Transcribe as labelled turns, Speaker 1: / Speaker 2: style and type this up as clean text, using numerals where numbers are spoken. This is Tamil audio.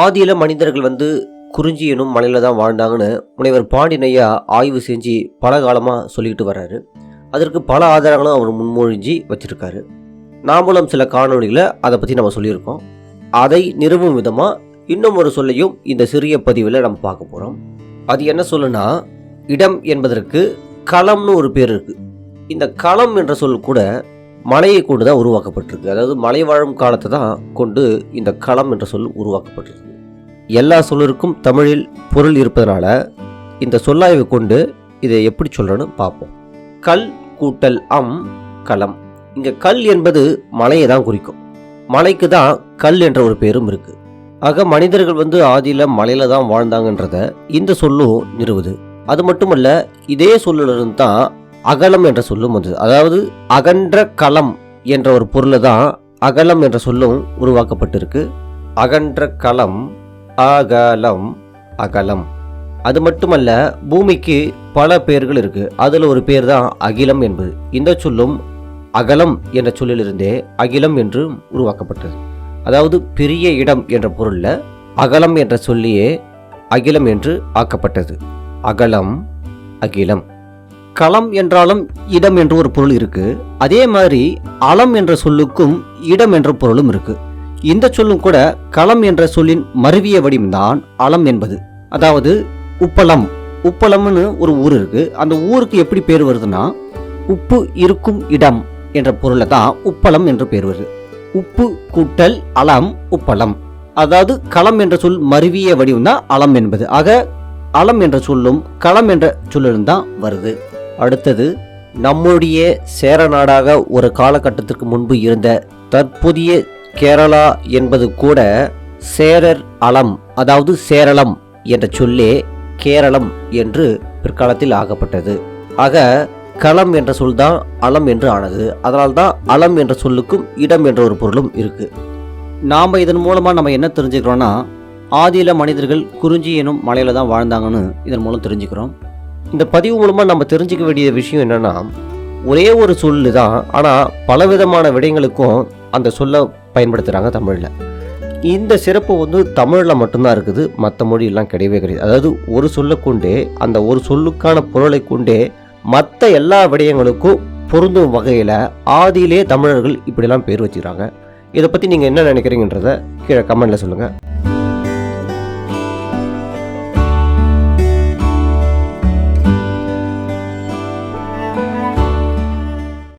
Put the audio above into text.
Speaker 1: ஆதியில மனிதர்கள் குறிஞ்சி எனும் மலையில தான் வாழ்ந்தாங்கன்னு முனைவர் பாண்டியனையா ஆய்வு செஞ்சு பல காலமாக சொல்லிக்கிட்டு வர்றாரு. அதற்கு பல ஆதாரங்களும் அவர் முன்மொழிஞ்சி வச்சுருக்காரு. நாமளும் சில காணொலிகளை அதை பற்றி நம்ம சொல்லியிருக்கோம். அதை நிறுவும் விதமாக இன்னும் ஒரு சொல்லையும் இந்த சிறிய பதிவில் நம்ம பார்க்க போகிறோம். அது என்ன சொல்லுன்னா, இடம் என்பதற்கு களம்னு ஒரு பேர் இருக்குது. இந்த களம் என்ற சொல் கூட மலையை கொண்டு தான் உருவாக்கப்பட்டிருக்கு. அதாவது மலை வாழும் காலத்தை தான் கொண்டு இந்த களம் என்ற சொல் உருவாக்கப்பட்டிருக்கு. எல்லா சொல்லிற்கும் தமிழில் பொருள் இருப்பதனால இந்த சொல்லாய்வை கொண்டு இதை எப்படி சொல்கிறேன்னு பார்ப்போம். கல் கூட்டல் களம். இங்கே கல் என்பது மலையை தான் குறிக்கும். மலைக்கு தான் கல் என்ற ஒரு பேரும் இருக்குது. ஆக மனிதர்கள் ஆதியில் மலையில தான் வாழ்ந்தாங்கன்றத இந்த சொல்லும் நிறுவுது. அது மட்டுமல்ல, இதே சொல்லிலிருந்து தான் அகலம் என்ற சொல்லும் வந்தது. அதாவது அகன்ற களம் என்ற ஒரு பொருளை தான் அகலம் என்ற சொல்லும் உருவாக்கப்பட்டிருக்கு. அகன்ற களம், அகலம், அகலம். அது மட்டுமல்ல, பூமிக்கு பல பெயர்கள் இருக்கு. அதில் ஒரு பேர் தான் அகிலம் என்பது. இந்த சொல்லும் அகலம் என்ற சொல்லிலிருந்தே அகிலம் என்று உருவாக்கப்பட்டது. அதாவது பெரிய இடம் என்ற பொருளில் அகலம் என்ற சொல்லியே அகிலம் என்று ஆக்கப்பட்டது. அகலம், அகிலம். களம் என்றாலும் இடம் என்ற ஒரு பொருள் இருக்கு. அதே மாதிரி அளம் என்ற சொல்லுக்கும் இடம் என்ற பொருளும் இருக்கு. இந்த சொல்லும் கூட களம் என்ற சொல்லின் மருவிய வடிவம்தான் அளம் என்பது. அதாவது உப்பளம், உப்பளம்னு ஒரு ஊர் இருக்கு. அந்த ஊருக்கு எப்படி பேர் வருதுன்னா, உப்பு இருக்கும் இடம் என்ற பொருளை தான் உப்பளம் என்று பேர் வருது. உப்பு கூட்டல் அளம், உப்பளம். அதாவது களம் என்ற சொல் மருவிய வடிவம் தான் அளம் என்பது. ஆக அளம் என்ற சொல்லும் களம் என்ற சொல்லிலும் தான் வருது. அடுத்தது, நம்முடைய சேர நாடாக ஒரு காலகட்டத்திற்கு முன்பு இருந்த தற்போதைய கேரளா என்பது கூட சேரர் அளம், அதாவது சேரளம் என்ற சொல்லே கேரளம் என்று பிற்காலத்தில் ஆகப்பட்டது. ஆக களம் என்ற சொல் தான் அளம் என்று ஆனது. அதனால்தான் அளம் என்ற சொல்லுக்கும் இடம் என்ற ஒரு பொருளும் இருக்கு. நாம் இதன் மூலமாக நம்ம என்ன தெரிஞ்சுக்கிறோன்னா, ஆதியில மனிதர்கள் குறிஞ்சி எனும் மலையில தான் வாழ்ந்தாங்கன்னு இதன் மூலம் தெரிஞ்சுக்கிறோம். இந்த பதிவு மூலமாக நம்ம தெரிஞ்சுக்க வேண்டிய விஷயம் என்னென்னா, ஒரே ஒரு சொல்லு தான், ஆனால் பலவிதமான விடயங்களுக்கும் அந்த சொல்லை பயன்படுத்துகிறாங்க தமிழில். இந்த சிறப்பு தமிழில் மட்டும்தான் இருக்குது, மற்ற மொழியெல்லாம் கிடையவே கிடையாது. அதாவது ஒரு சொல்லை கொண்டே, அந்த ஒரு சொல்லுக்கான பொருளை கொண்டே மற்ற எல்லா விடயங்களுக்கும் பொருந்தும் வகையில் ஆதியிலே தமிழர்கள் இப்படிலாம் பேர் வச்சுக்கிறாங்க. இதை பற்றி நீங்கள் என்ன நினைக்கிறீங்கன்றத கீழே கமெண்டில் சொல்லுங்கள்.